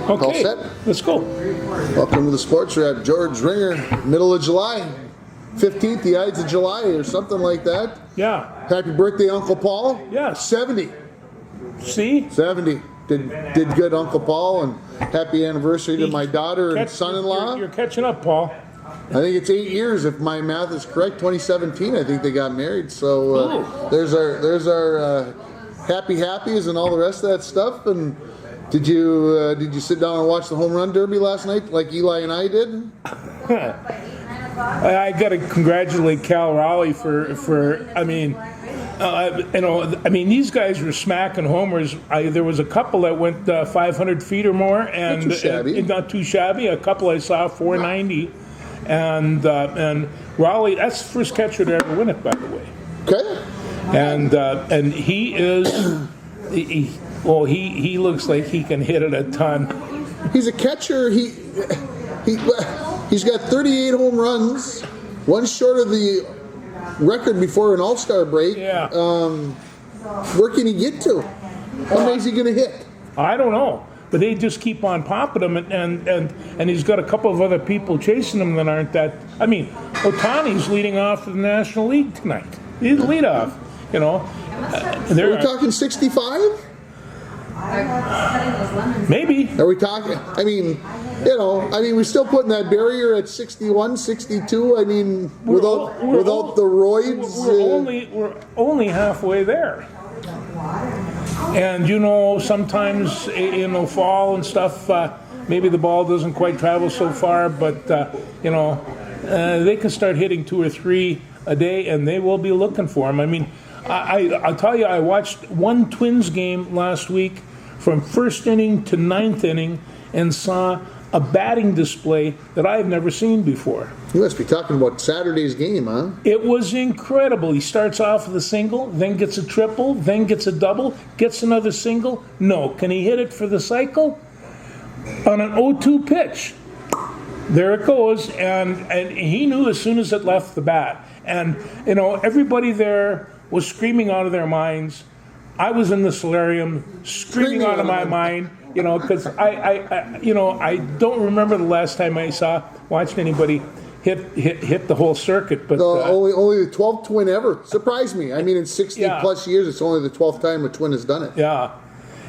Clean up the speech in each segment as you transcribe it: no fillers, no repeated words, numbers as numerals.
All Okay, set? let's go. Welcome to the Sports Wrap. George Ringer, middle of July. 15th, the Ides of July or something like that. Yeah. Happy birthday, Uncle Paul. Yes. 70. See? 70. Did good, Uncle Paul, and happy anniversary to my daughter and son-in-law. You're catching up, Paul. I think it's 8 years, if my math is correct. 2017, I think they got married. So there's our happies and all the rest of that stuff. And did you sit down and watch the home run derby last night, like Eli and I did? I got to congratulate Cal Raleigh for these guys were smacking homers. There was a couple that went 500 feet or more, and not too shabby. A couple I saw 490, and Raleigh, that's the first catcher to ever win it, by the way. Okay. And he is, he looks like he can hit it a ton. He's a catcher. He's got 38 home runs, one short of the record before an All-Star break. Yeah. Where can he get to? How many is he going to hit? I don't know, but they just keep on popping him, and he's got a couple of other people chasing him that aren't that. I mean, Ohtani's leading off the National League tonight. He's the leadoff. Are we talking 65? Maybe. Are we talking? We're still putting that barrier at 61, 62. I mean, without the roids. We're only halfway there. And sometimes in the fall and stuff, maybe the ball doesn't quite travel so far, but they can start hitting 2 or 3 a day, and they will be looking for him. I mean, I'll tell you, I watched one Twins game last week from first inning to ninth inning and saw a batting display that I've never seen before. You must be talking about Saturday's game, huh? It was incredible. He starts off with a single, then gets a triple, then gets a double, gets another single. No. Can he hit it for the cycle? On an 0-2 pitch. There it goes, and he knew as soon as it left the bat. And, everybody there was screaming out of their minds. I was in the solarium screaming out of my mind, because I don't remember the last time I watched anybody hit the whole circuit. But only the 12th Twin ever. Surprised me. I mean, in 60 plus years, it's only the 12th time a Twin has done it. Yeah.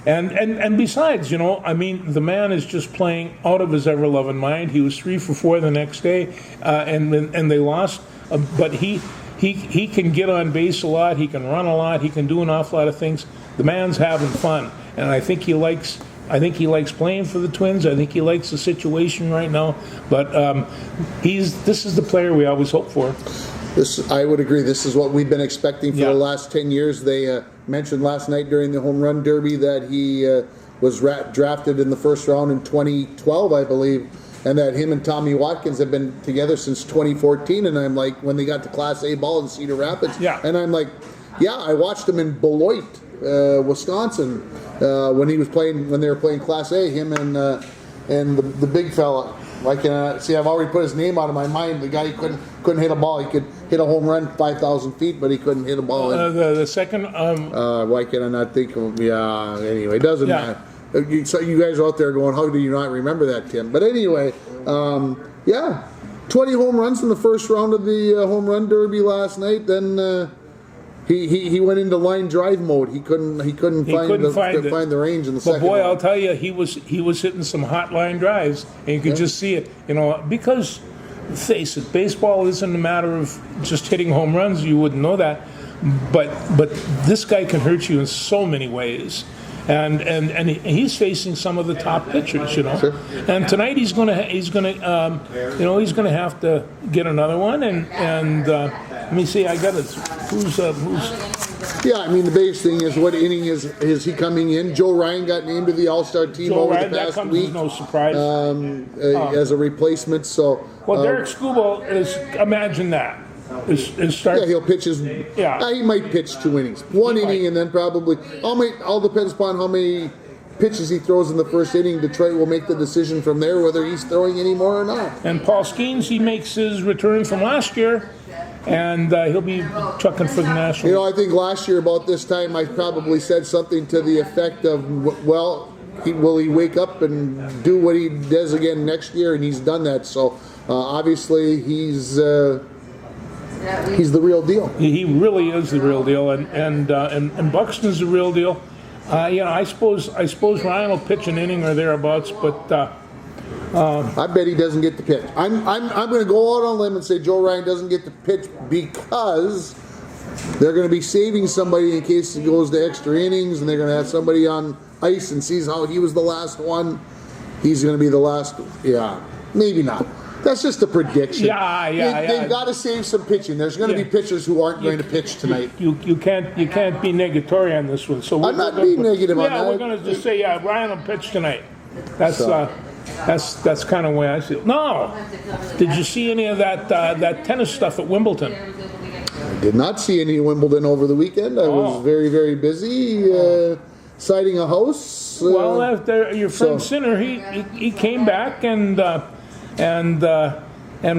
And besides, the man is just playing out of his ever-loving mind. He was 3 for 4 the next day, and they lost. But he can get on base a lot. He can run a lot. He can do an awful lot of things. The man's having fun, and I think he likes playing for the Twins. I think he likes the situation right now. But this is the player we always hope for. I would agree. This is what we've been expecting for the last 10 years. They mentioned last night during the home run derby that he was drafted in the first round in 2012, I believe, and that him and Tommy Watkins have been together since 2014. And I'm like, when they got to Class A ball in Cedar Rapids, and I'm like, I watched him in Beloit, Wisconsin, when they were playing Class A. Him and the big fella. I've already put his name out of my mind. The guy couldn't hit a ball. He could hit a home run 5,000 feet, but he couldn't hit a ball. The second. Why can I not think of him? Yeah. Anyway, it doesn't matter. So you guys are out there going, how do you not remember that, Tim? But anyway, 20 home runs in the first round of the home run derby last night. Then he went into line drive mode. He couldn't find the range in the second. But boy, round. I'll tell you, he was hitting some hot line drives, and you could just see it. Because face it, baseball isn't a matter of just hitting home runs. You wouldn't know that, but this guy can hurt you in so many ways. And he's facing some of the top pitchers, Sure. And tonight he's gonna have to get another one. And let me see, I got it. Who's? Yeah, I mean the biggest thing is what inning is he coming in? Joe Ryan got named to the All-Star team over the past week. As no surprise. As a replacement. So. Derek Skubal is. Imagine that. He'll pitch he might pitch 2 innings. One inning and then probably all depends upon how many pitches he throws in the first inning. Detroit will make the decision from there whether he's throwing any more or not. And Paul Skeens, he makes his return from last year, and he'll be trucking for the National. I think last year about this time I probably said something to the effect of, will he wake up and do what he does again next year? And he's done that. So obviously he's the real deal. He really is the real deal, and Buxton's the real deal. I suppose Ryan will pitch an inning or thereabouts, but I bet he doesn't get the pitch. I'm going to go out on a limb and say Joe Ryan doesn't get the pitch because they're going to be saving somebody in case he goes to extra innings, and they're going to have somebody on ice and sees how he was the last one. He's going to be the last. Yeah, maybe not. That's just a prediction. They've got to save some pitching. There's going to be pitchers who aren't going to pitch tonight. You can't be negatory on this one. So I'm not being negative on that. Yeah, we're going to just say Ryan will pitch tonight. That's kind of the way I feel. No, did you see any of that tennis stuff at Wimbledon? I did not see any Wimbledon over the weekend. I was very, very busy siding a house. Well, your friend Sinner, he came back and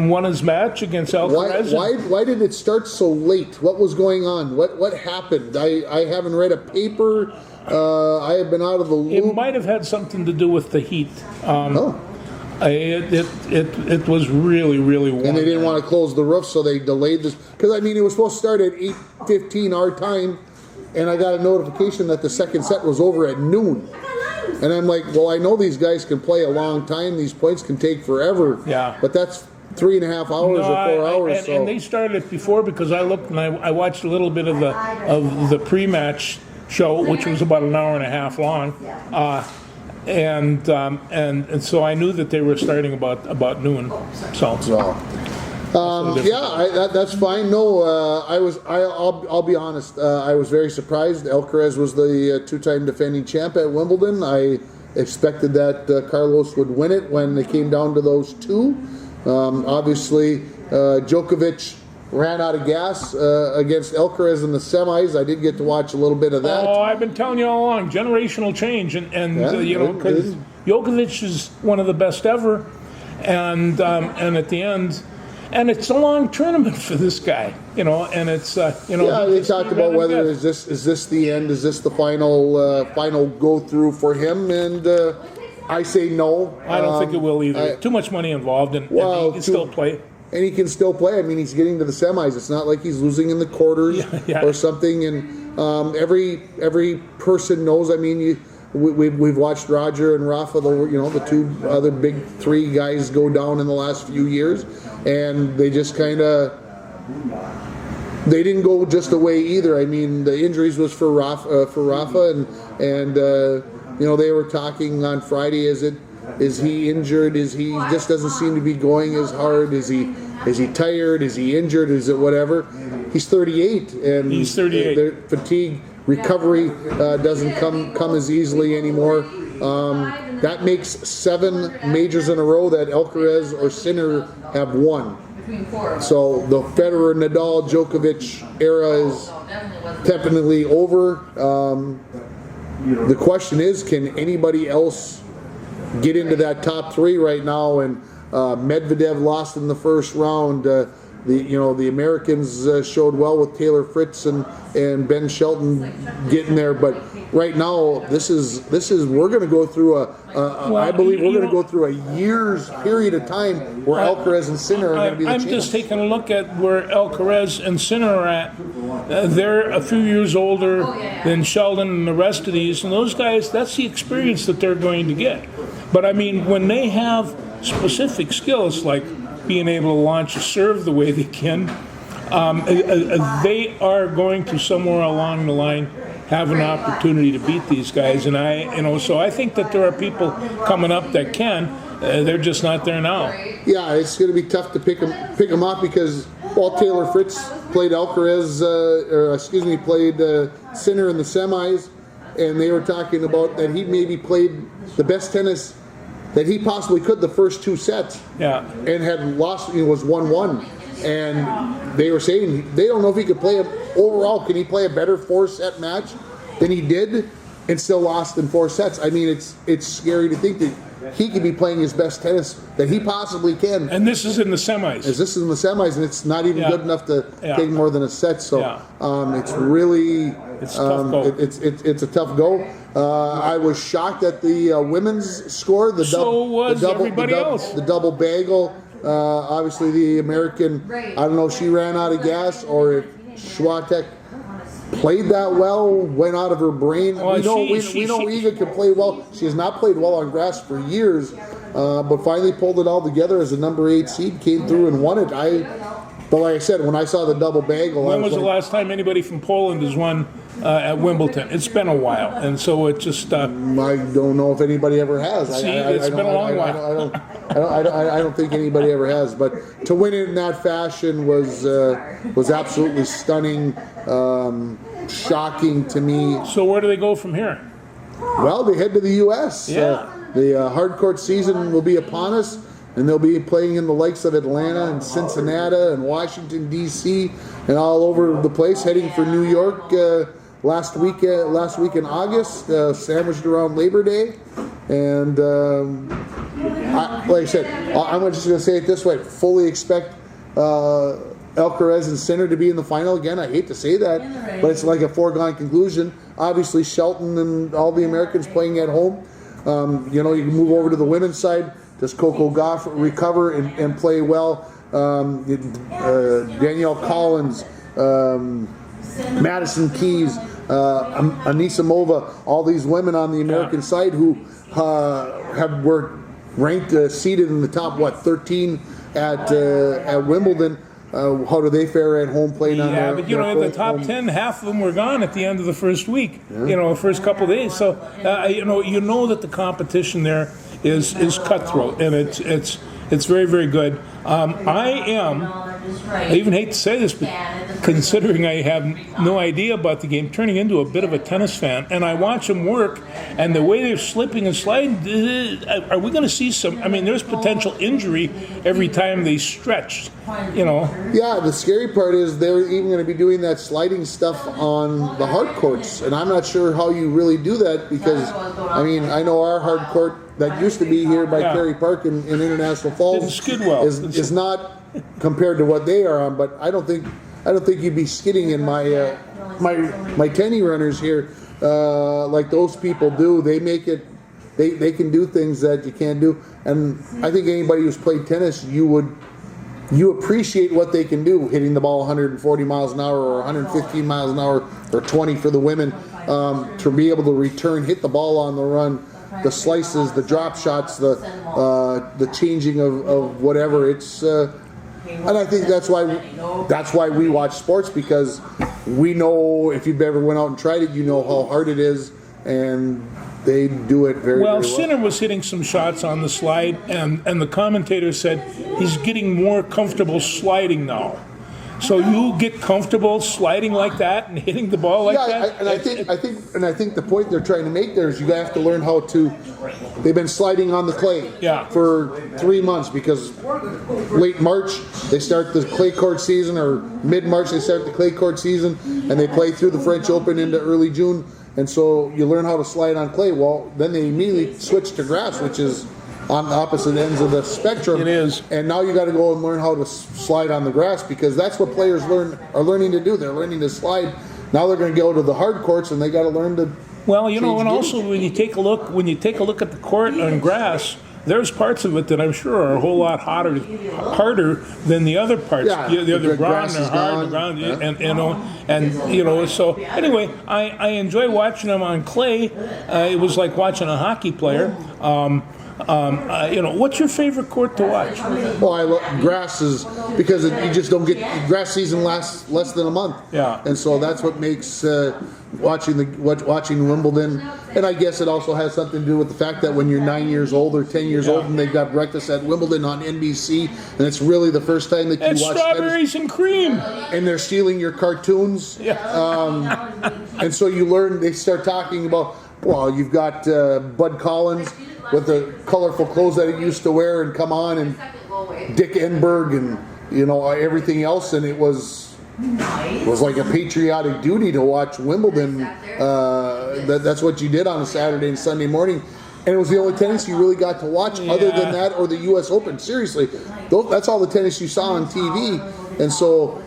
won his match against Alcaraz. Why did it start so late? What was going on? What happened? I haven't read a paper. I have been out of the loop. It might have had something to do with the heat. It was really, really warm. And they didn't want to close the roof, so they delayed this. Because, it was supposed to start at 8:15 our time, and I got a notification that the second set was over at noon. And I'm like, well, I know these guys can play a long time. These points can take forever. Yeah. But that's 3.5 hours or 4 hours. And they started it before because I looked and I watched a little bit of the pre-match show, which was about an hour and a half long. And so I knew that they were starting about noon. That's fine. No, I'll be honest. I was very surprised. Alcaraz was the two-time defending champ at Wimbledon. I expected that Carlos would win it when they came down to those two. Obviously, Djokovic ran out of gas against Alcaraz in the semis. I did get to watch a little bit of that. Oh, I've been telling you all along, generational change, because Djokovic is one of the best ever, and at the end, and it's a long tournament for this guy, and it's they talked about whether is this the end, is this the final go through for him, and I say no. I don't think it will either. Too much money involved, and he can still play. And he can still play. He's getting to the semis. It's not like he's losing in the quarters or something. And every person knows. We've watched Roger and Rafa, the two other big three guys go down in the last few years, and they just they didn't go just away either. The injuries was for Rafa, and they were talking on Friday. Is he injured? Is he just doesn't seem to be going as hard? Is he tired? Is he injured? Is it whatever? He's 38, and he's 38. The fatigue recovery doesn't come as easily anymore. That makes 7 majors in a row that Alcaraz or Sinner have won. So the Federer, Nadal, Djokovic era is definitely over. The question is, can anybody else get into that top 3 right now? And Medvedev lost in the first round. The Americans showed well with Taylor Fritz and Ben Shelton getting there, but right now this is we're going to go through I believe we're going to go through a year's period of time where Alcaraz and Sinner are going to be the champs. I'm just taking a look at where Alcaraz and Sinner are at. They're a few years older than Sheldon and the rest of these, and those guys, that's the experience that they're going to get. But when they have specific skills like being able to launch a serve the way they can, they are going to somewhere along the line have an opportunity to beat these guys. And so I think that there are people coming up that can. They're just not there now. Yeah, it's going to be tough to pick them up because Taylor Fritz played played Sinner in the semis, and they were talking about that he maybe played the best tennis that he possibly could the first 2 sets. Yeah. And had lost, was 1-1. And they were saying they don't know if he could play overall. Can he play a better 4-set match than he did and still lost in 4 sets. I mean, it's scary to think that he could be playing his best tennis that he possibly can. And this is in the semis. As this is in the semis, and it's not even good enough to take more than a set. So it's really it's tough go. It's a tough go. I was shocked at the women's score. The double bagel. Obviously, the American. I don't know if she ran out of gas or if Swiatek played that well, went out of her brain. Well, we know Iga can play well. She has not played well on grass for years, but finally pulled it all together as a number 8 seed, came through and won it. But like I said, when I saw the double bagel, when was the last time anybody from Poland has won at Wimbledon? It's been a while, and so it just. I don't know if anybody ever has. It's been a long while. I don't think anybody ever has. But to win it in that fashion was absolutely stunning, shocking to me. So where do they go from here? Well, they head to the U.S. Yeah. The hard court season will be upon us, and they'll be playing in the likes of Atlanta and Cincinnati and Washington, D.C., and all over the place, heading for New York last week in August, sandwiched around Labor Day. And like I said, I'm just going to say it this way, fully expect Alcaraz and Sinner to be in the final again. I hate to say that, but it's like a foregone conclusion. Obviously, Shelton and all the Americans playing at home. You can move over to the women's side. Does Coco Gauff recover and play well? Danielle Collins, Madison Keys, Anisimova, all these women on the American side who were ranked, seated in the top 13 at Wimbledon. How do they fare at home playing on their but in the top 10, half of them were gone at the end of the first week, the first couple of days. So, you know that the competition there is cutthroat, and it's very, very good. I even hate to say this, but considering I have no idea about the game, turning into a bit of a tennis fan, and I watch them work, and the way they're slipping and sliding, are we going to see some? I mean, there's potential injury every time they stretch, Yeah, the scary part is they're even going to be doing that sliding stuff on the hard courts, and I'm not sure how you really do that because, I know our hard court that used to be here by Kerry Park in International Falls is not compared to what they are on, but I don't think you'd be skidding in my tenny runners here like those people do. They make it. They can do things that you can't do, and I think anybody who's played tennis, you appreciate what they can do, hitting the ball 140 miles an hour or 115 miles an hour or 20 for the women, to be able to hit the ball on the run. The slices, the drop shots, the changing of whatever. And I think that's why we watch sports, because we know if you've ever went out and tried it, you know how hard it is, and they do it very well. Sinner was hitting some shots on the slide, and the commentator said he's getting more comfortable sliding now. So you get comfortable sliding like that and hitting the ball like that. And I think the point they're trying to make there is you have to learn how to. They've been sliding on the clay for 3 months, because late March they start the clay court season, or mid-March they start the clay court season, and they play through the French Open into early June. And so you learn how to slide on clay. Well, then they immediately switch to grass, which is on the opposite ends of the spectrum. It is. And now you got to go and learn how to slide on the grass, because that's what players are learning to do. They're learning to slide. Now they're going to go to the hard courts, and they got to learn to. Well, and also when you take a look at the court on grass, there's parts of it that I'm sure are a whole lot harder than the other parts. Yeah, the other ground are hard, the ground, and So anyway, I enjoy watching them on clay. It was like watching a hockey player. What's your favorite court to watch? Well, I love grass, because you just don't get grass season lasts less than a month. Yeah, and so that's what makes watching Wimbledon. And I guess it also has something to do with the fact that when you're 9 years old or 10 years old, and they've got breakfast at Wimbledon on NBC, and it's really the first time that you watch strawberries and cream, and they're stealing your cartoons. And so you learn. They start talking about. Well, you've got Bud Collins with the colorful clothes that he used to wear and come on, and Dick Enberg and everything else, and it was it was like a patriotic duty to watch Wimbledon. That's what you did on a Saturday and Sunday morning. And it was the only tennis you really got to watch other than that or the U.S. Open. Seriously, that's all the tennis you saw on TV. And so,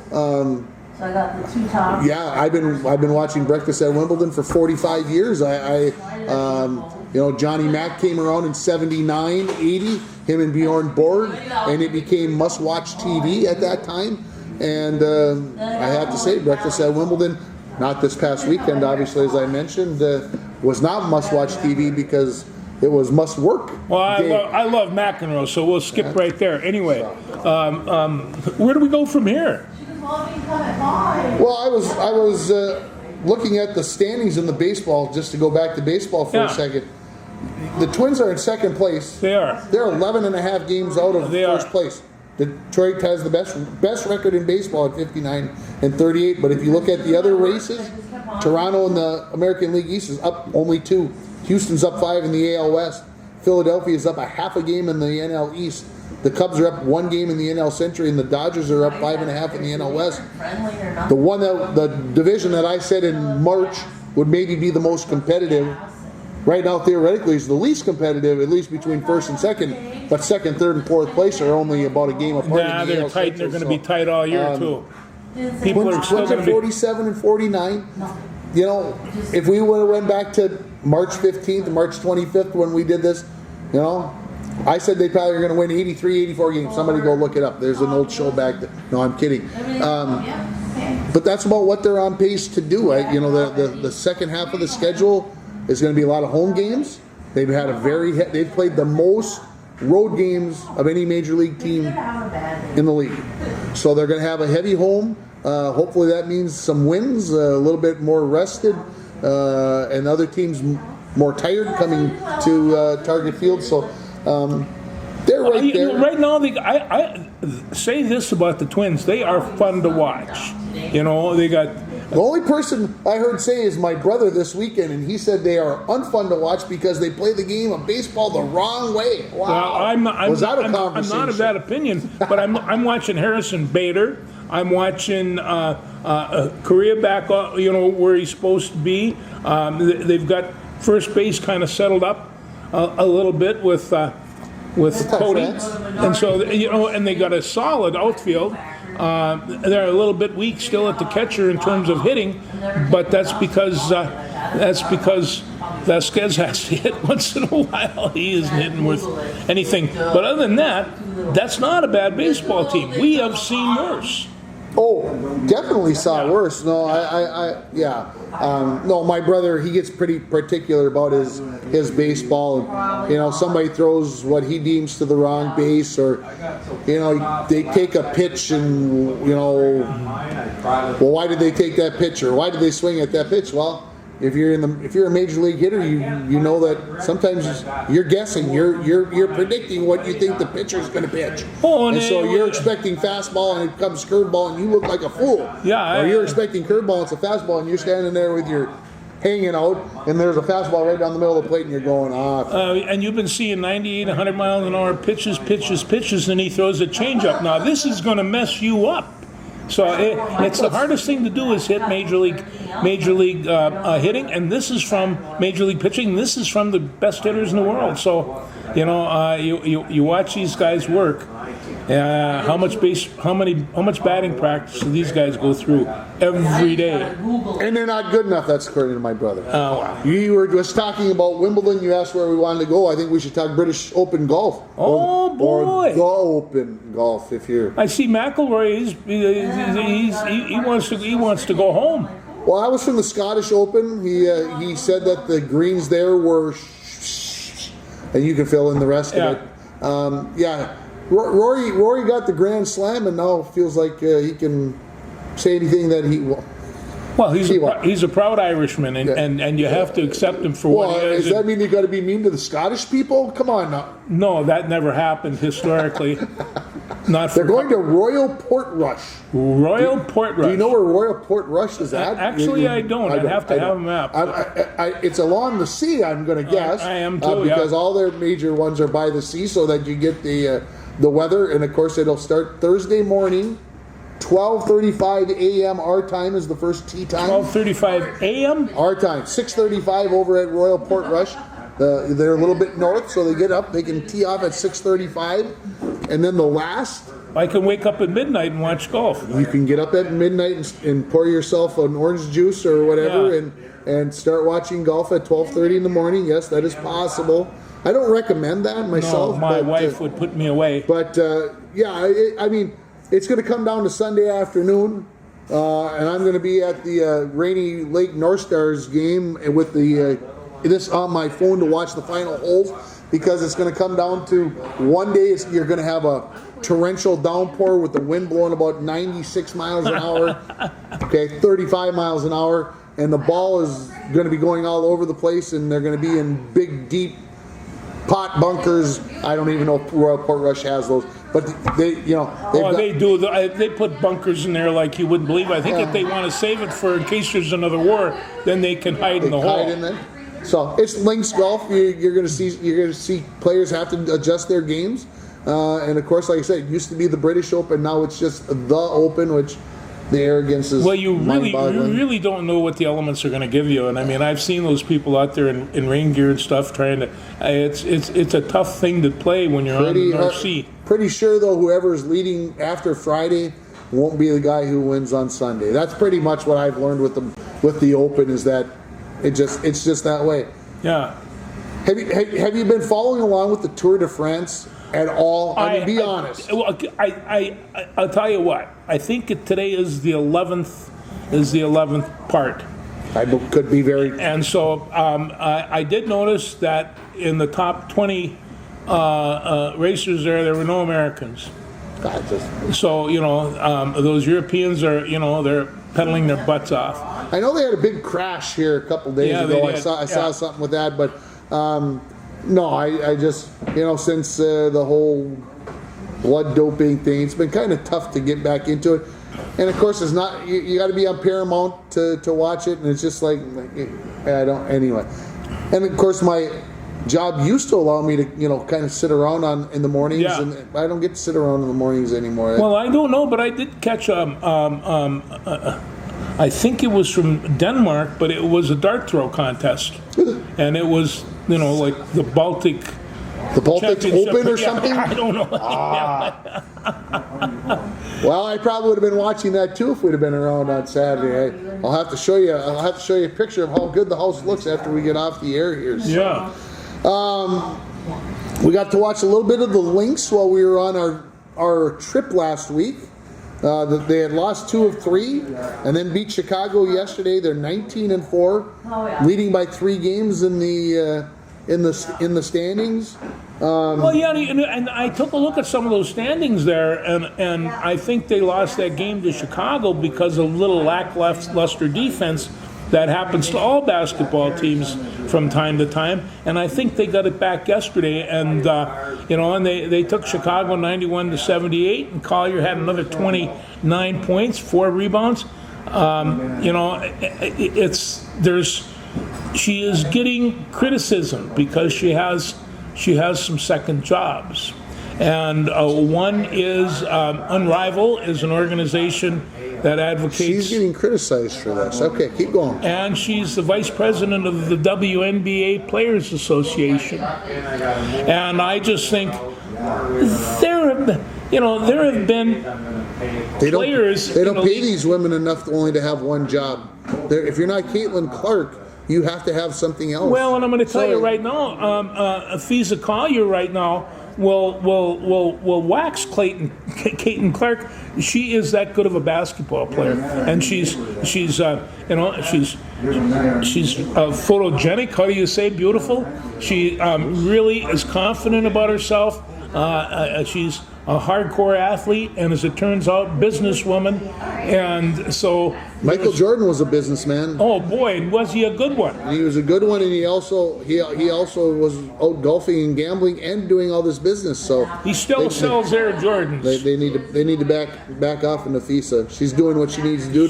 So I got the 2 tops. yeah, I've been watching Breakfast at Wimbledon for 45 years. Johnny Mack came around in 79, 80, him and Bjorn Borg, and it became must-watch TV at that time. And I have to say, Breakfast at Wimbledon, not this past weekend, obviously, as I mentioned, was not must-watch TV because it was must-work. Well, I love McEnroe, so we'll skip right there. Anyway, where do we go from here? Well, I was looking at the standings in the baseball, just to go back to baseball for a second. The Twins are in second place. They are. They're 11 and a half games out of first place. Detroit has the best record in baseball at 59 and 38. But if you look at the other races, Toronto in the American League East is up only 2. Houston's up 5 in the AL West. Philadelphia is up a half a game in the NL East. The Cubs are up 1 game in the NL Century, and the Dodgers are up 5.5 in the NL West. The division that I said in March would maybe be the most competitive, right now theoretically is the least competitive, at least between first and second. But second, third, and fourth place are only about a game apart. Nah, in the they're AL tight. Central, They're going to be tight all year too. People are still Twins going at to be. 47 and 49. If we would have went back to March 15th, March 25th when we did this, I said they probably are going to win 83, 84 games. Somebody go look it up. There's an old show back there. No, I'm kidding. But that's about what they're on pace to do. The second half of the schedule is going to be a lot of home games. They've played the most road games of any major league team in the league. So they're going to have a heavy home. Hopefully that means some wins, a little bit more rested, and other teams more tired coming to Target Field. So they're right there. Right now, I say this about the Twins: they are fun to watch. They got. The only person I heard say is my brother this weekend, and he said they are unfun to watch because they play the game of baseball the wrong way. Wow. Well, I'm not of that opinion, but I'm watching Harrison Bader. I'm watching Correa back, where he's supposed to be. They've got first base kind of settled up a little bit with Cody, and so and they got a solid outfield. They're a little bit weak still at the catcher in terms of hitting, but that's because Vasquez has to hit once in a while. He isn't hitting worth anything. But other than that, that's not a bad baseball team. We have seen worse. Oh, definitely saw worse. No, no, my brother, he gets pretty particular about his baseball. And, somebody throws what he deems to the wrong base, or, they take a pitch and, well, why did they take that pitch, or why did they swing at that pitch? Well, if you're a major league hitter, you know that sometimes you're guessing, you're predicting what you think the pitcher is going to pitch. And so you're expecting fastball and it comes curveball and you look like a fool. Yeah. Or you're expecting curveball, it's a fastball, and you're standing there with your hanging out, and there's a fastball right down the middle of the plate, and you're going off. And you've been seeing 98, 100 miles an hour pitches, and he throws a changeup. Now this is going to mess you up. So it's the hardest thing to do is hit major league hitting, and this is from major league pitching. This is from the best hitters in the world. So you watch these guys work. How much batting practice do these guys go through every day? And they're not good enough. That's according to my brother. Oh, wow. You were just talking about Wimbledon. You asked where we wanted to go. I think we should talk British Open golf. Oh, boy. Or the Open golf, if you're. I see McIlroy. He wants to go home. Well, I was from the Scottish Open. He said that the greens there were, and you can fill in the rest of it. Rory got the Grand Slam, and now feels like he can say anything that he. Well, he's a proud Irishman, and you have to accept him for what he is. Does that mean you got to be mean to the Scottish people? Come on now. No, that never happened historically. They're going to Royal Portrush. Royal Portrush. Do you know where Royal Portrush is at? Actually, I don't. I'd have to have a map. It's along the sea, I'm going to guess. I am too, because all their major ones are by the sea, so that you get the weather. And, of course, it'll start Thursday morning 12:35 a.m. our time is the first tee time. 12:35 a.m. Our time, 6:35 over at Royal Portrush. They're a little bit north, so they get up. They can tee off at 6:35, and then the last. I can wake up at midnight and watch golf. You can get up at midnight and pour yourself an orange juice or whatever, Yeah. and start watching golf at 12:30 in the morning. Yes, that is possible. I don't recommend that myself. No, my but, wife would put me away. But yeah, I mean, it's going to come down to Sunday afternoon, and I'm going to be at the Rainy Lake North Stars game with this on my phone to watch the final holes, because it's going to come down to one day you're going to have a torrential downpour with the wind blowing about 96 miles an hour, okay, 35 miles an hour, and the ball is going to be going all over the place, and they're going to be in big, deep pot bunkers. I don't even know if Royal Portrush has those, but they They do. They put bunkers in there like you wouldn't believe. I think if they want to save it for in case there's another war, then they can hide in the hole. hide in there. So it's links golf. You're going to see players have to adjust their games, and of course, like I said, it used to be the British Open. Now it's just the Open, which the arrogance is. Well, you mind-boggling. really don't know what the elements are going to give you, and I mean, I've seen those people out there in rain gear and stuff trying to. It's a tough thing to play when you're on the North Sea. Pretty sure though, whoever's leading after Friday won't be the guy who wins on Sunday. That's pretty much what I've learned with the Open, is that it's just that way. Yeah. Have you been following along with the Tour de France at all? I mean, be honest. I'll tell you what. I think today is the 11th part. I could be very. And so I did notice that in the top 20 racers there were no Americans. So, those Europeans are, they're pedaling their butts off. I know they had a big crash here a couple days ago. I saw something with that, but no, I just, since the whole blood doping thing, it's been kind of tough to get back into it. And of course, it's not, you got to be on Paramount to watch it, and it's just like I don't, anyway. And of course, my job used to allow me to, kind of sit around in the mornings, Yeah. and I don't get to sit around in the mornings anymore. Well, I don't know, but I did catch I think it was from Denmark, but it was a dart throw contest, and it was like the Baltic. The Baltic Open or something? I don't know. Well, I probably would have been watching that too if we'd have been around on Saturday. I'll have to show you a picture of how good the house looks after we get off the air here. So. Yeah. We got to watch a little bit of the Lynx while we were on our trip last week. They had lost 2 of 3 and then beat Chicago yesterday. They're 19-4, leading by 3 games in the standings. Well, yeah, and I took a look at some of those standings there, and I think they lost that game to Chicago because of little lackluster defense that happens to all basketball teams from time to time. And I think they got it back yesterday, and and they took Chicago 91-78, and Collier had another 29 points, 4 rebounds. She is getting criticism because she has some second jobs, and one is Unrivaled is an organization that advocates. She's getting criticized for this. Okay, keep going. And she's the vice president of the WNBA Players Association, and I just think there have been players. They don't pay these women enough only to have one job. If you're not Caitlin Clark, you have to have something else. Well, and I'm going to tell you right now, Fiza Collier right now will wax Caitlin Clark. She is that good of a basketball player, and she's photogenic. How do you say beautiful? She really is confident about herself. She's a hardcore athlete, and as it turns out, businesswoman. And so Michael Jordan was a businessman. Oh boy, and was he a good one? He was a good one, and he also was out golfing and gambling and doing all this business. So he still sells Air Jordans. They need to back off Nafisa. She's doing what she needs to do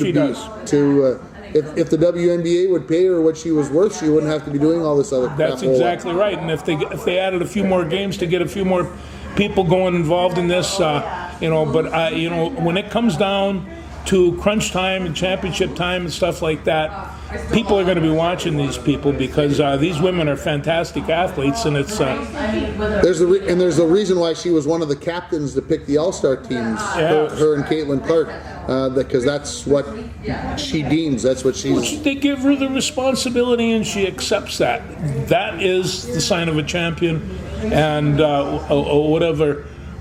if the WNBA would pay her what she was worth, she wouldn't have to be doing all this other crap. That's exactly right. And if they added a few more games to get a few more people going involved in this, But when it comes down to crunch time and championship time and stuff like that, people are going to be watching these people because these women are fantastic athletes, and it's there's a reason why she was one of the captains to pick the All-Star teams. Her and Caitlin Clark, because that's what she deems. That's what she's. They give her the responsibility, and she accepts that. That is the sign of a champion, and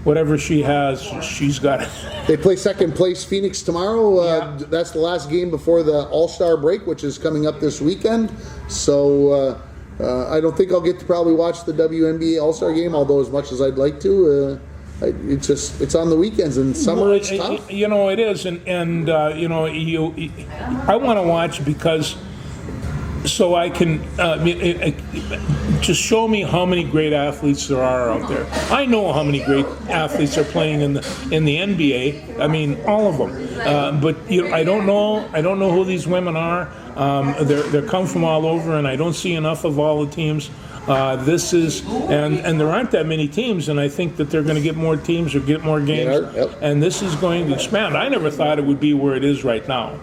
whatever she has, she's got it. They play second place Phoenix tomorrow. That's the last game before the All-Star break, which is coming up this weekend. So I don't think I'll get to probably watch the WNBA All-Star game, although as much as I'd like to. It's on the weekends, and summer it's tough. It is, and I want to watch because so I can just show me how many great athletes there are out there. I know how many great athletes are playing in the NBA. I mean, all of them. But I don't know who these women are. They come from all over, and I don't see enough of all the teams. And there aren't that many teams, and I think that they're going to get more teams or get more games, and this is going to expand. I never thought it would be where it is right now.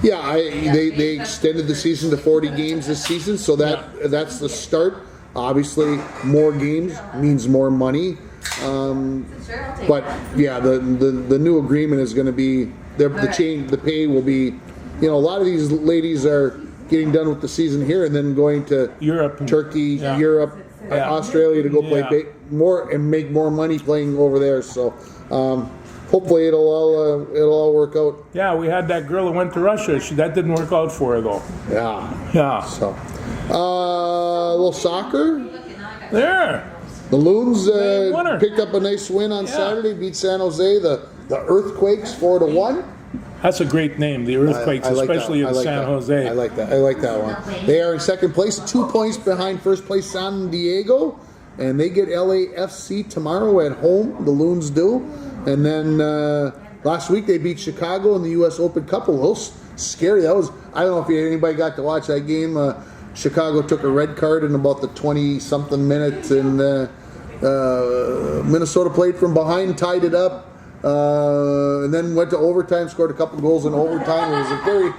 Yeah, they extended the season to 40 games this season, so that's the start. Obviously, more games means more money, but yeah, the new agreement is going to be the pay will be. A lot of these ladies are getting done with the season here and then going to Europe, Turkey, Europe, Australia to go play more and make more money playing over there. So. Hopefully it'll all work out. Yeah, we had that girl that went to Russia. That didn't work out for her though. Yeah. So, a little soccer. There. The Loons picked up a nice win on Saturday. Beat San Jose. The Earthquakes 4-1. That's a great name, the Earthquakes, especially in San Jose. I like that one. They are in second place, 2 points behind first place San Diego, and they get LAFC tomorrow at home. The Loons do. And then last week they beat Chicago in the U.S. Open Cup. A little scary. I don't know if anybody got to watch that game. Chicago took a red card in about the 20-something minutes, and Minnesota played from behind, tied it up, and then went to overtime, scored a couple goals in overtime. It was a very,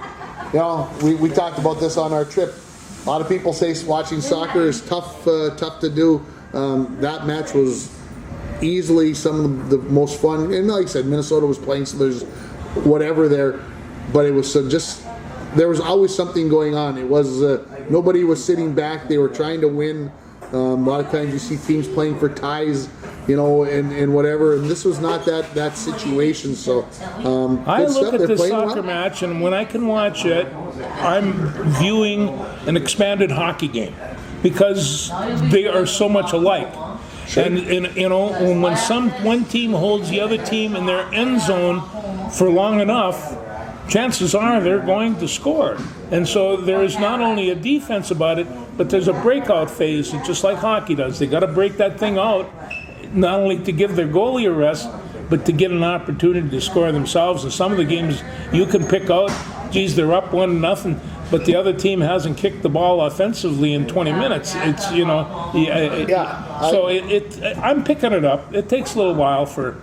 we talked about this on our trip. A lot of people say watching soccer is tough to do. That match was easily some of the most fun, and like I said, Minnesota was playing, so there's whatever there, but it was there was always something going on. It was nobody was sitting back. They were trying to win. A lot of times you see teams playing for ties, and whatever, and this was not that situation. So I look at this soccer match, and when I can watch it, I'm viewing an expanded hockey game because they are so much alike. Sure. And when one team holds the other team in their end zone for long enough, chances are they're going to score. And so there is not only a defense about it, but there's a breakout phase, just like hockey does. They got to break that thing out, not only to give their goalie a rest, but to get an opportunity to score themselves. And some of the games you can pick out, geez, they're up 1-0. But the other team hasn't kicked the ball offensively in 20 minutes. It's So I'm picking it up. It takes a little while for.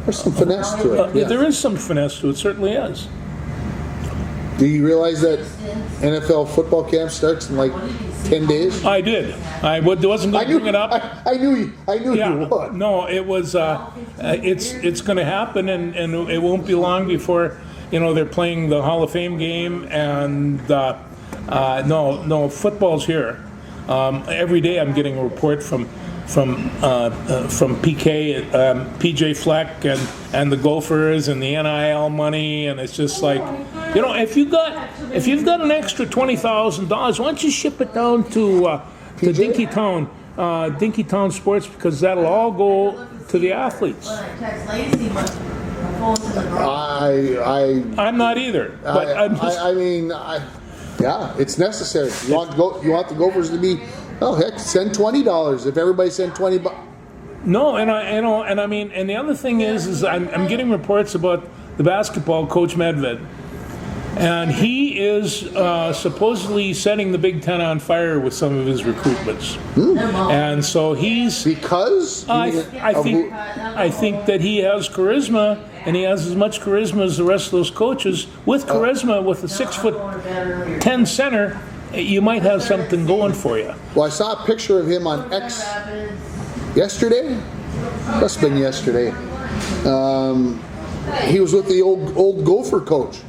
There's some finesse to it. There is some finesse to it. Certainly is. Do you realize that NFL football camp starts in like 10 days? I did. I wasn't going to bring it up. I knew you would. No, it was. It's going to happen, and it won't be long before. They're playing the Hall of Fame game, and no, football's here. Every day I'm getting a report from PJ Fleck and the Gophers and the NIL money, and it's just like, if you've got an extra $20,000, why don't you ship it down to Dinkytown Sports, because that'll all go to the athletes. I'm not either. But yeah, it's necessary. You want the Gophers to be, send $20 if everybody sent $20. No, and the other thing is I'm getting reports about the basketball coach Medved, And he is supposedly setting the Big Ten on fire with some of his recruitments. And so he's... Because? I think that he has charisma, and he has as much charisma as the rest of those coaches. With charisma, with a 6'10" center, you might have something going for you. Well, I saw a picture of him on X yesterday. Must have been yesterday. He was with the old Gopher coach,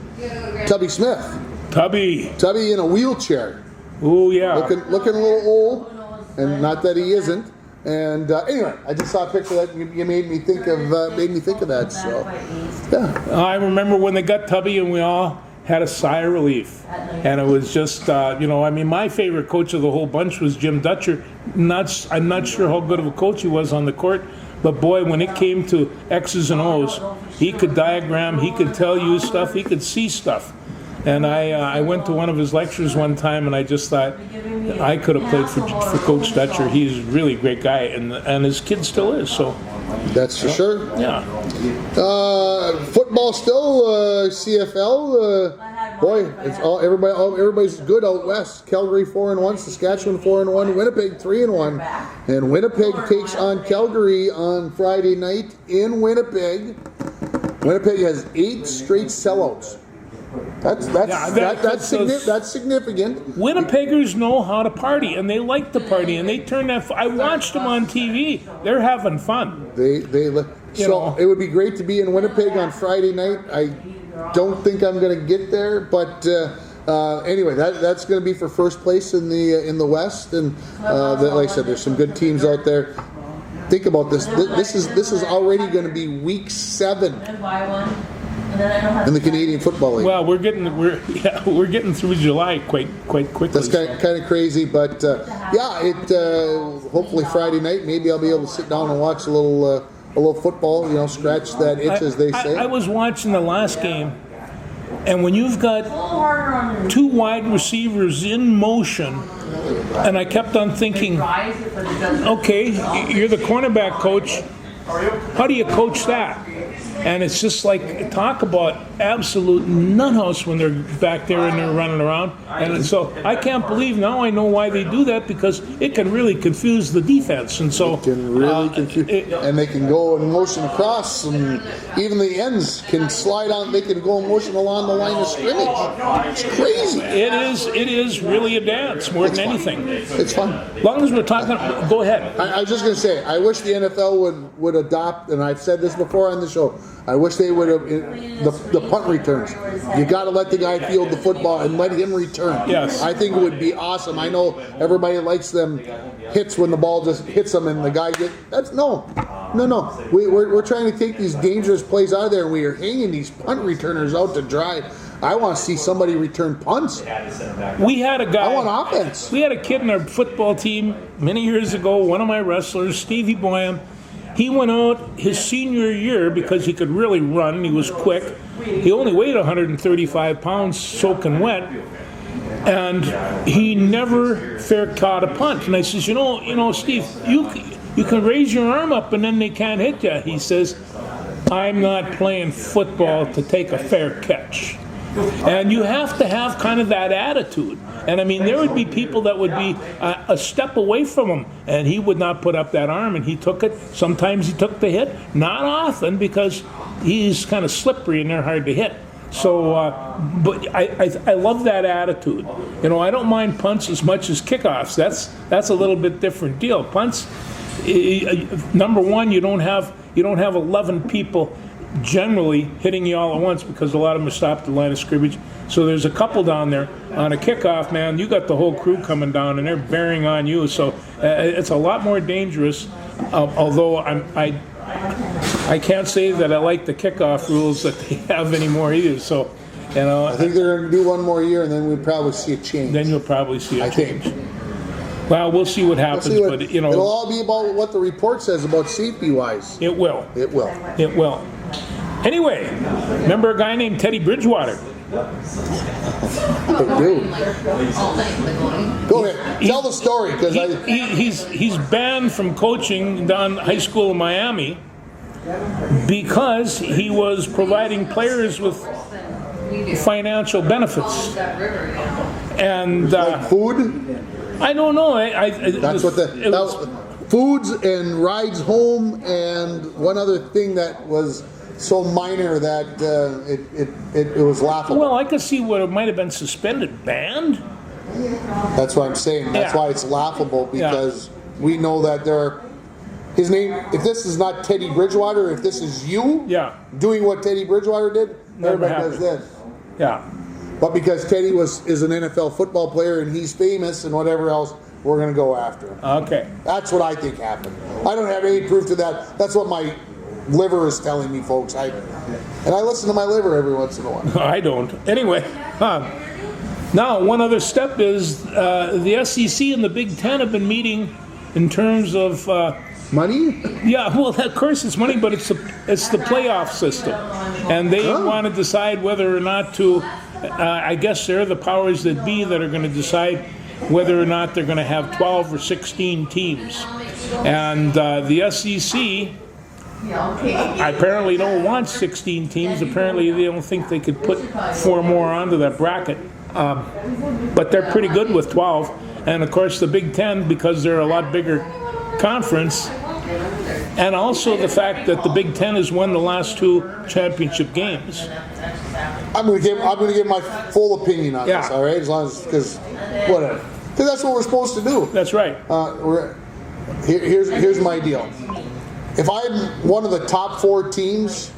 Tubby Smith. Tubby in a wheelchair. Oh yeah. Looking a little old, and not that he isn't. And anyway, I just saw a picture that you made me think of that. So yeah. I remember when they got Tubby, and we all had a sigh of relief. And it was just, my favorite coach of the whole bunch was Jim Dutcher. I'm not sure how good of a coach he was on the court, but boy, when it came to X's and O's, he could diagram, he could tell you stuff, he could see stuff. And I went to one of his lectures one time, and I just thought I could have played for Coach Dutcher. He's a really great guy, and his kid still is. So that's for sure. Yeah. Football still, CFL. Boy, it's everybody's good out west. Calgary 4-1, Saskatchewan 4-1, Winnipeg 3-1, and Winnipeg takes on Calgary on Friday night in Winnipeg. Winnipeg has 8 straight sellouts. That's significant. Winnipeggers know how to party, and they like to party, and they turn that. I watched them on TV. They're having fun. So it would be great to be in Winnipeg on Friday night. I don't think I'm going to get there, but anyway, that's going to be for first place in the West, and like I said, there's some good teams out there. Think about this. This is already going to be week 7. In the Canadian Football League. Well, we're getting through July quite quickly. That's kind of crazy, but hopefully Friday night maybe I'll be able to sit down and watch a little football. Scratch that itch, as they say. I was watching the last game, and when you've got 2 wide receivers in motion, and I kept on thinking, okay, you're the cornerback coach. How do you coach that? And it's just like, talk about absolute nuthouse when they're back there and they're running around. And so I can't believe, now I know why they do that, because it can really confuse the defense. And so it can really confuse, and they can go and motion across, and even the ends can slide on. They can go and motion along the line of scrimmage. It's crazy. It is really a dance more than anything. It's fun. As long as we're talking, go ahead. I was just going to say, I wish the NFL would adopt, and I've said this before on the show, I wish they would have the punt returns. You got to let the guy field the football and let him return. Yes. I think it would be awesome. I know everybody likes them hits when the ball just hits them and the guy no. We're trying to take these dangerous plays out of there, and we are hanging these punt returners out to dry. I want to see somebody return punts. We had a guy. I want offense. We had a kid in our football team many years ago. One of my wrestlers, Stevie Boyam. He went out his senior year because he could really run. He was quick. He only weighed 135 pounds, soaking wet, and he never fair caught a punt. And I says, Steve, you can raise your arm up and then they can't hit you. He says, I'm not playing football to take a fair catch. And you have to have kind of that attitude. And I mean, there would be people that would be a step away from him, and he would not put up that arm, and he took it. Sometimes he took the hit, not often, because he's kind of slippery and they're hard to hit. So, but I love that attitude. I don't mind punts as much as kickoffs. That's a little bit different deal. Punts, number one, you don't have 11 people generally hitting you all at once, because a lot of them are stopped at the line of scrimmage. So there's a couple down there. On a kickoff, man, you got the whole crew coming down and they're bearing on you. So it's a lot more dangerous. Although I can't say that I like the kickoff rules that they have anymore either. So, I think they're going to do one more year, and then we'll probably see a change. Then you'll probably see a change. Well, we'll see what happens, but it'll all be about what the report says about safety-wise. It will. It will. It will. Anyway, remember a guy named Teddy Bridgewater? I do. Go ahead. Tell the story, because he's banned from coaching down high school in Miami because he was providing players with financial benefits. And Food. I don't know. That's what foods and rides home, and one other thing that was so minor that it was laughable. Well, I could see what it might have been suspended, banned. That's what I'm saying. That's why it's laughable, because we know that his name. If this is not Teddy Bridgewater, if this is you doing what Teddy Bridgewater did, everybody does this. Yeah. But because Teddy is an NFL football player and he's famous and whatever else, we're going to go after him. Okay. That's what I think happened. I don't have any proof to that. That's what my liver is telling me, folks. And I listen to my liver every once in a while. I don't. Anyway, now one other step is the SEC and the Big Ten have been meeting in terms of money. Yeah, well, of course it's money, but it's the playoff system, and they want to decide whether or not to. I guess they're the powers that be that are going to decide whether or not they're going to have 12 or 16 teams, and the SEC. Apparently don't want 16 teams. Apparently they don't think they could put 4 more onto that bracket. But they're pretty good with 12. And of course the Big Ten, because they're a lot bigger conference, and also the fact that the Big Ten has won the last 2 championship games. I'm going to give my full opinion on this. All right, as long as because that's what we're supposed to do. That's right. Here's my deal. If I'm one of the top 4 teams,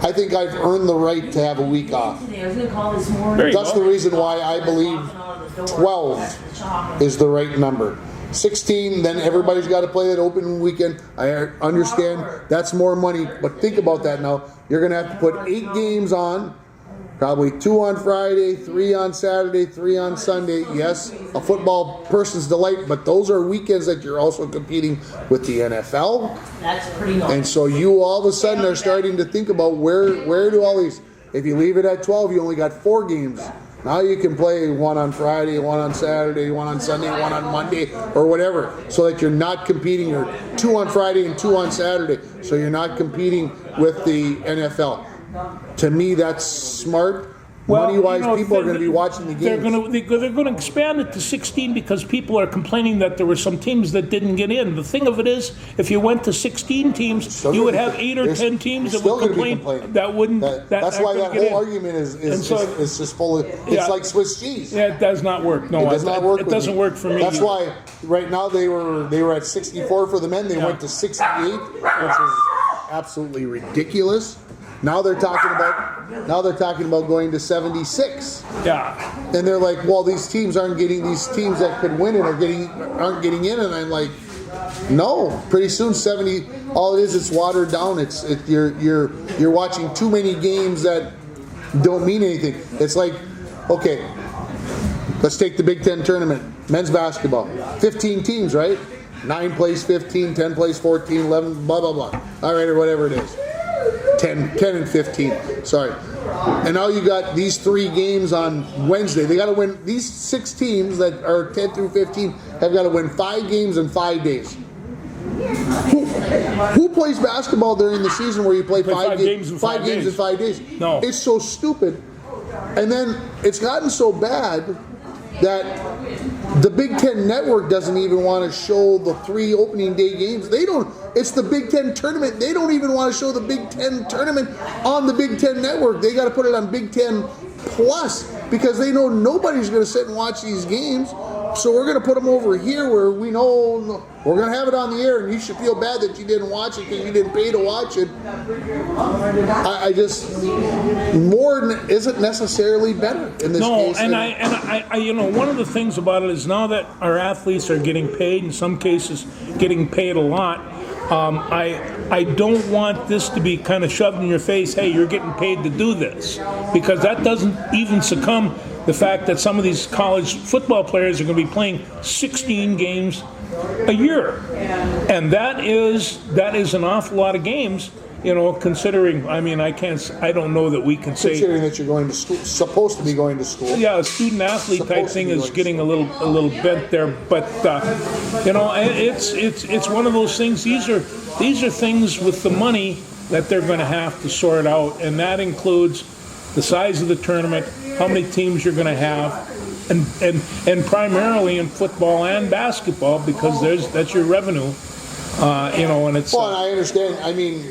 I think I've earned the right to have a week off. That's the reason why I believe 12 is the right number. 16, then everybody's got to play that open weekend. I understand that's more money, but think about that now. You're going to have to put 8 games on. Probably 2 on Friday, 3 on Saturday, 3 on Sunday. Yes, a football person's delight, but those are weekends that you're also competing with the NFL. That's pretty nice. And so you all of a sudden are starting to think about where do all these, if you leave it at 12, you only got 4 games. Now you can play 1 on Friday, 1 on Saturday, 1 on Sunday, 1 on Monday, or whatever, so that you're not competing, or 2 on Friday and 2 on Saturday, so you're not competing with the NFL. To me, that's smart. Well, money-wise, people are going to be watching the games. They're going to expand it to 16 because people are complaining that there were some teams that didn't get in. The thing of it is, if you went to 16 teams, you would have 8 or 10 teams that would complain. That wouldn't. That's why that whole argument is just full of. It's like Swiss cheese. Yeah, it does not work. No, it does not work. It doesn't work for me. That's why right now they were at 64 for the men. They went to 68, which is absolutely ridiculous. Now they're talking about going to 76. Yeah. And they're like, well, these teams that could win it aren't getting in, and I'm like, no. Pretty soon 70. All it is, it's watered down. You're watching too many games that don't mean anything. It's like, okay, let's take the Big Ten tournament, men's basketball, 15 teams, right? 9 plays 15, 10 plays 14, 11, blah blah blah. All right, or whatever it is. 10 and 15, sorry. And now you got these 3 games on Wednesday. They got to win. These 6 teams that are 10 through 15 have got to win 5 games in 5 days. Who plays basketball during the season where you play 5 games in 5 days? No. It's so stupid. And then it's gotten so bad that the Big Ten Network doesn't even want to show the 3 opening day games. It's the Big Ten tournament. They don't even want to show the Big Ten tournament on the Big Ten Network. They got to put it on Big Ten Plus because they know nobody's going to sit and watch these games. So we're going to put them over here where we know we're going to have it on the air, and you should feel bad that you didn't watch it because you didn't pay to watch it. I just more isn't necessarily better in this case. No, and I one of the things about it is now that our athletes are getting paid, in some cases getting paid a lot. I don't want this to be kind of shoved in your face. Hey, you're getting paid to do this, because that doesn't even succumb the fact that some of these college football players are going to be playing 16 games a year, and that is an awful lot of games. Considering, I don't know that we can say. Considering that you're going to school, supposed to be going to school. Yeah, a student-athlete type thing is getting a little bent there, but it's one of those things. These are things with the money that they're going to have to sort out, and that includes the size of the tournament, how many teams you're going to have, and primarily in football and basketball, because that's your revenue, and it's. Well, and I understand. I mean,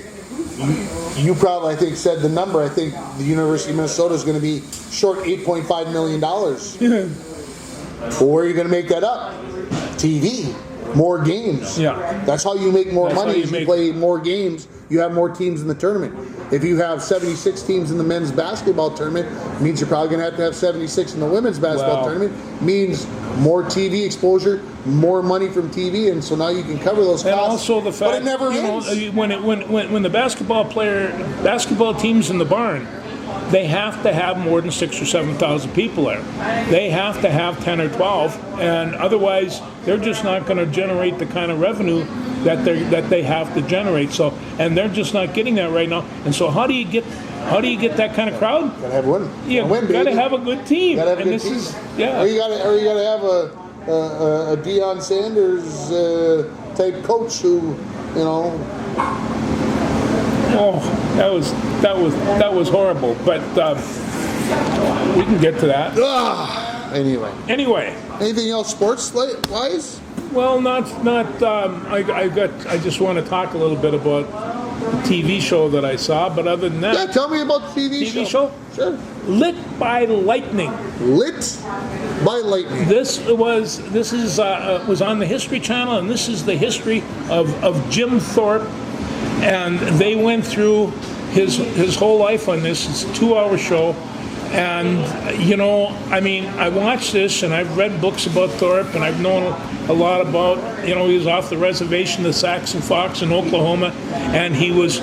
you probably, I think, said the number. I think the University of Minnesota is going to be short $8.5 million. Well, where are you going to make that up? TV. More games. Yeah. That's how you make more That's how money. you Is make- you play more games, you have more teams in the tournament. If you have 76 teams in the men's basketball tournament, it means you're probably going to have 76 in the women's basketball Wow. tournament. Means more TV exposure, more money from TV, and so now you can cover those And costs. also the fact, but it never ends. when the basketball teams in the barn, they have to have more than 6,000 or 7,000 people there. They have to have 10 or 12, and otherwise they're just not going to generate the kind of revenue that they have to generate. So, and they're just not getting that right now. And so, how do you get that kind of crowd? Gotta have one. You win, got to baby. have a good team. Gotta have a And good this team. is Or you gotta have a Deion Sanders type coach who, Oh, that was horrible. But we can get to that. Anyway. Anyway. Anything else sports wise? Well, not. I just want to talk a little bit about the TV show that I saw. But other than Yeah, that, tell me about the TV show? Sure. Lit by Lightning. Lit by lightning. This was on the History Channel, and this is the history of Jim Thorpe, and they went through his whole life on this. It's a 2-hour show. And, I watched this, and I've read books about Thorpe, and I've known a lot about, he was off the reservation, the Saxon Fox in Oklahoma, and he was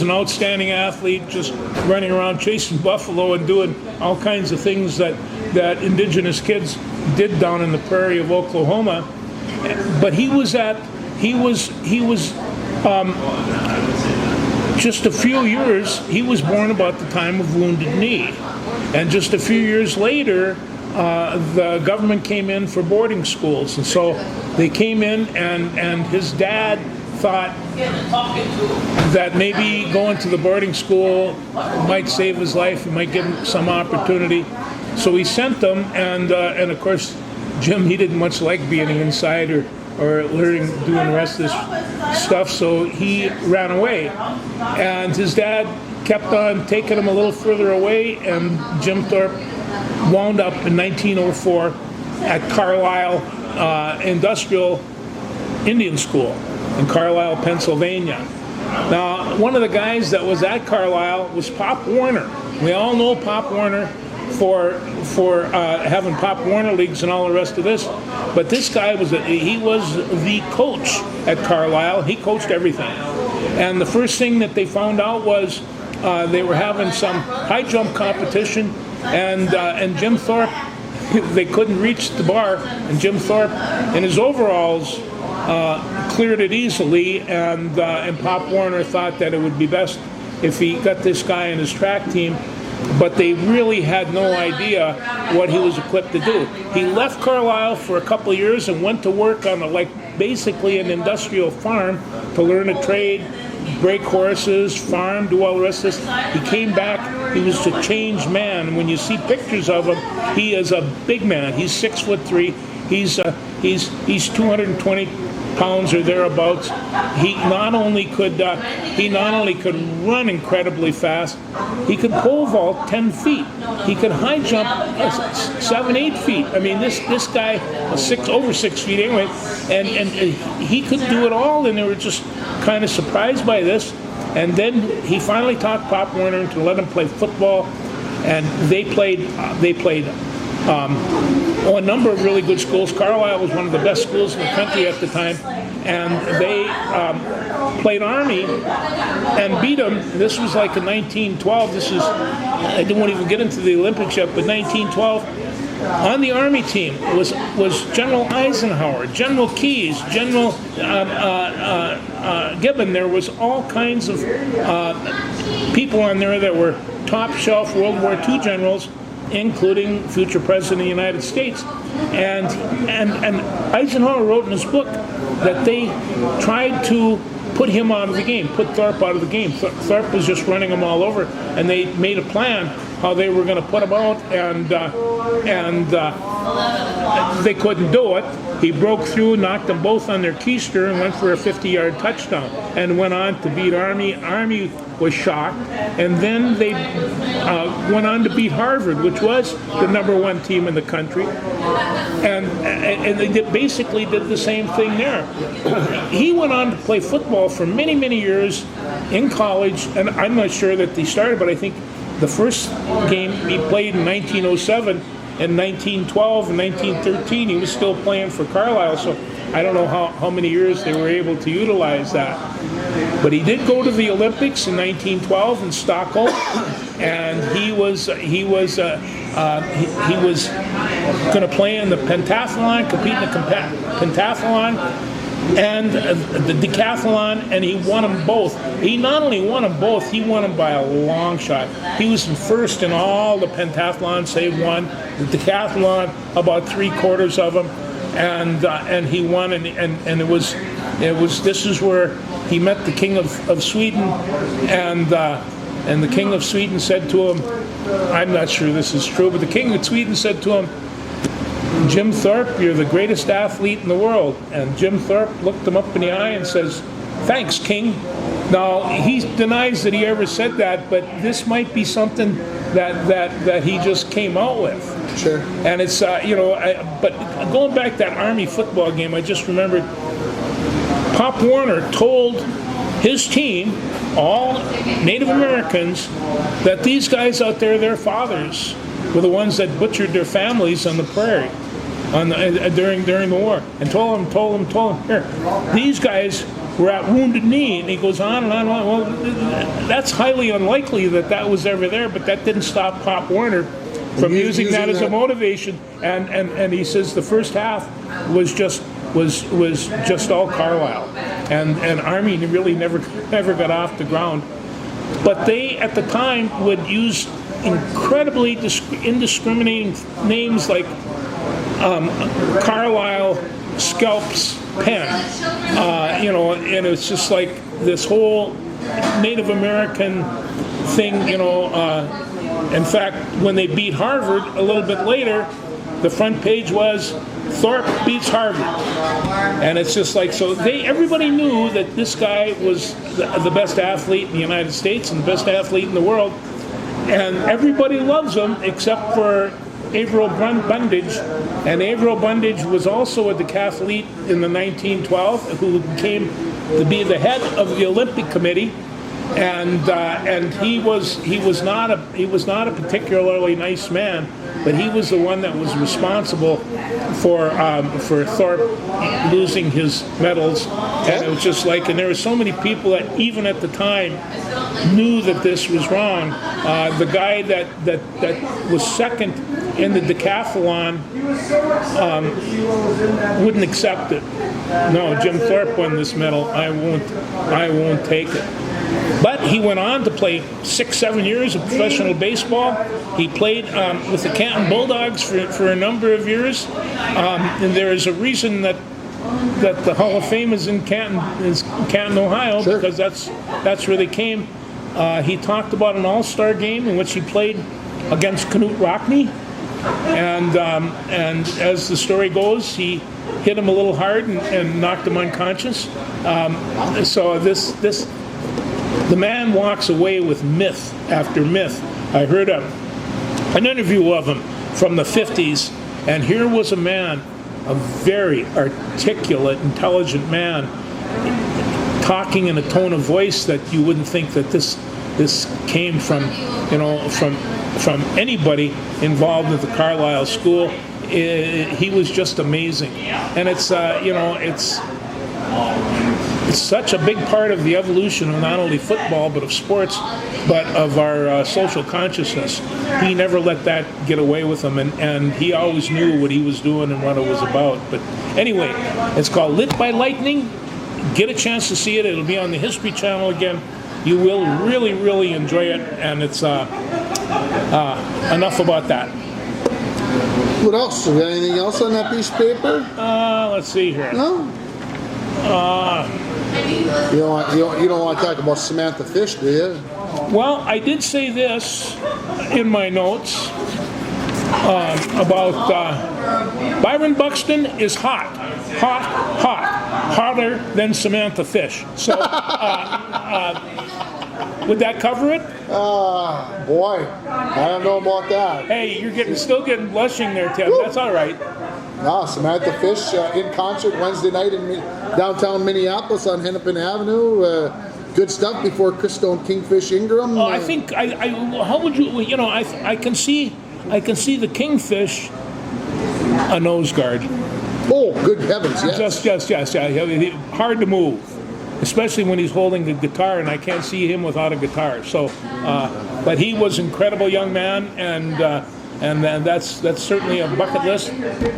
an outstanding athlete, just running around chasing buffalo and doing all kinds of things that indigenous kids did down in the prairie of Oklahoma. But he was just a few years, he was born about the time of Wounded Knee. And just a few years later, the government came in for boarding schools. And so they came in, and his dad thought that maybe going to the boarding school might save his life, it might give him some opportunity. So he sent them, and of course, Jim, he didn't much like being inside or learning, doing the rest of this stuff, so he ran away. And his dad kept on taking him a little further away, and Jim Thorpe wound up in 1904 at Carlisle Industrial Indian School in Carlisle, Pennsylvania. Now, one of the guys that was at Carlisle was Pop Warner. We all know Pop Warner for having Pop Warner leagues and all the rest of this, but this guy was the coach at Carlisle. He coached everything, and the first thing that they found out was they were having some high jump competition, and Jim Thorpe, they couldn't reach the bar, and Jim Thorpe in his overalls cleared it easily, and Pop Warner thought that it would be best if he got this guy in his track team. But they really had no idea what he was equipped to do. He left Carlisle for a couple of years and went to work on basically an industrial farm to learn a trade, break horses, farm, do all the rest of this. He came back. He was a changed man. When you see pictures of him, he is a big man. He's 6'3". He's 220 pounds or thereabouts. He not only could run incredibly fast, he could pole vault 10 feet. He could high jump 7-8 feet. I mean, this guy was over 6 feet anyway, and he could do it all. And they were just kind of surprised by this. And then he finally talked Pop Warner to let him play football, and they played a number of really good schools. Carlisle was one of the best schools in the country at the time, and they played Army and beat them. This was like in 1912. I won't even get into the Olympics yet, but 1912. On the Army team was General Eisenhower, General Keyes, General Gibbon. There was all kinds of people on there that were top shelf World War II generals, including future President of the United States. And Eisenhower wrote in his book that they tried to put him out of the game, put Thorpe out of the game. Thorpe was just running them all over, and they made a plan how they were going to put him out, and they couldn't do it. He broke through, knocked them both on their keister, and went for a 50-yard touchdown, and went on to beat Army. Army was shocked, and then they went on to beat Harvard, which was the #1 team in the country, and they basically did the same thing there. He went on to play football for many, many years in college, and I'm not sure that they started, but I think the first game he played in 1907, in 1912 and 1913, he was still playing for Carlisle, so I don't know how many years they were able to utilize that. But he did go to the Olympics in 1912 in Stockholm, and he was going to play in the pentathlon, compete in the pentathlon and the decathlon, and he won them both. He not only won them both, he won them by a long shot. He was in first in all the pentathlon, save one. The decathlon, about 3/4 of them, and he won. And it was this is where he met the King of Sweden, and the King of Sweden said to him, I'm not sure this is true, but the King of Sweden said to him, Jim Thorpe, you're the greatest athlete in the world. And Jim Thorpe looked him up in the eye and says, thanks, King. Now, he denies that he ever said that, but this might be something that he just came out with. Sure. And it's, but going back to that Army football game, I just remembered Pop Warner told his team, all Native Americans, that these guys out there, their fathers, were the ones that butchered their families on the prairie during the war, and told them, here, these guys were at Wounded Knee, and he goes on and on and on. Well, that's highly unlikely that was ever there, but that didn't stop Pop Warner from using that as a motivation, and he says the first half was just all Carlisle, and Army really never got off the ground. But they, at the time, would use incredibly indiscriminating names like Carlisle, Scalps, Penn, and it's just like this whole Native American thing, in fact, when they beat Harvard a little bit later, the front page was Thorpe beats Harvard, and it's just like, so everybody knew that this guy was the best athlete in the United States and the best athlete in the world, and everybody loves him except for Averill Bundage, and Averill Bundage was also a decathlete in the 1912, who came to be the head of the Olympic Committee, and he was not a particularly nice man, but he was the one that was responsible for Thorpe losing his medals, and it was just like, and there were so many people that even at the time knew that this was wrong. The guy that was second in the decathlon wouldn't accept it. No, Jim Thorpe won this medal. I won't take it. But he went on to play 6-7 years of professional baseball. He played with the Canton Bulldogs for a number of years. And there is a reason that the Hall of Fame is in Canton, Ohio, sure, because that's where they came. He talked about an all-star game in which he played against Knute Rockne. And as the story goes, he hit him a little hard and knocked him unconscious. So the man walks away with myth after myth. I heard an interview of him from the 50s, and here was a man, a very articulate, intelligent man, talking in a tone of voice that you wouldn't think that this came from anybody involved with the Carlisle School. He was just amazing, and it's such a big part of the evolution of not only football but of sports, but of our social consciousness. He never let that get away with him, and he always knew what he was doing and what it was about. But anyway, it's called Lit by Lightning. Get a chance to see it. It'll be on the History Channel again. You will really, really enjoy it, and it's enough about that. What else? You got anything else on that piece of paper? Let's see here. No? You don't want to talk about Samantha Fish, do you? Well, I did say this. in my notes about Byron Buxton is hot, hotter than Samantha Fish. So would that cover it? Boy, I don't know about that. Hey, you're still getting blushing there, Tim. That's all right. No, Samantha Fish in concert Wednesday night in downtown Minneapolis on Hennepin Avenue. Good stuff before Christone Kingfish Ingram. I think how would you? You know, I can see the Kingfish a nose guard. Oh, good heavens! Yes. Just yeah. Hard to move, especially when he's holding a guitar, and I can't see him without a guitar. So, but he was an incredible young man, and that's certainly a bucket list.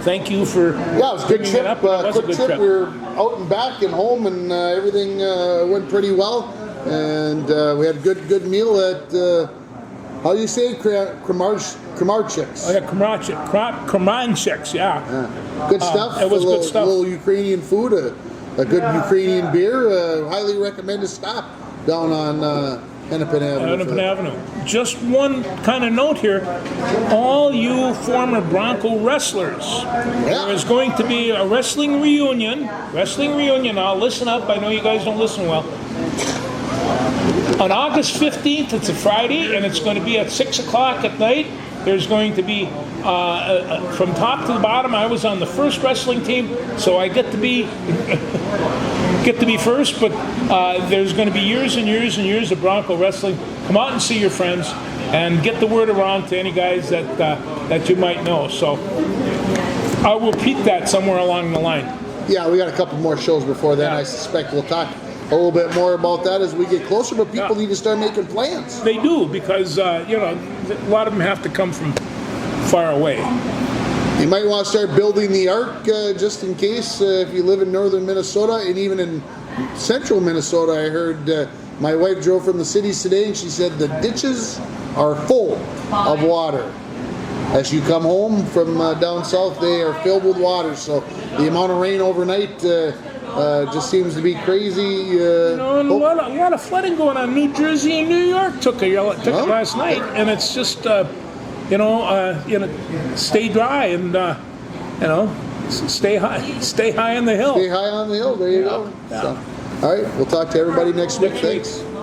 Thank you for it was a good trip. It was a good trip. We were out and back and home, and everything went pretty well. And we had a good meal at how do you say Kramarchik's? Oh yeah, Kramanchik's, yeah. Good stuff. It was good stuff. A little Ukrainian food, a good Ukrainian beer. Highly recommended stop down on Hennepin Avenue. Hennepin Avenue. Just one kind of note here. All you former Bronco wrestlers, there is going to be a wrestling reunion. Now listen up. I know you guys don't listen well. On August 15th, it's a Friday, and it's going to be at 6 o'clock at night. There's going to be, from top to the bottom, I was on the first wrestling team, so I get to be first, but there's going to be years and years and years of Bronco wrestling. Come out and see your friends, and get the word around to any guys that you might know. So I'll repeat that somewhere along the line. Yeah, we got a couple more shows before then. Yeah. I suspect we'll talk a little bit more about that as we get closer, but people need to start making plans. They do, because a lot of them have to come from far away. You might want to start building the ark just in case if you live in northern Minnesota, and even in central Minnesota. I heard my wife drove from the cities today, and she said the ditches are full of water. As you come home from down south, they are filled with water. So the amount of rain overnight just seems to be crazy. And a lot of flooding going on. New Jersey and New York took it last night, and it's just stay dry and stay high on the hill. Stay high on the hill. There you go. Yeah. So, all right, we'll talk to everybody next week. Next week. Thanks.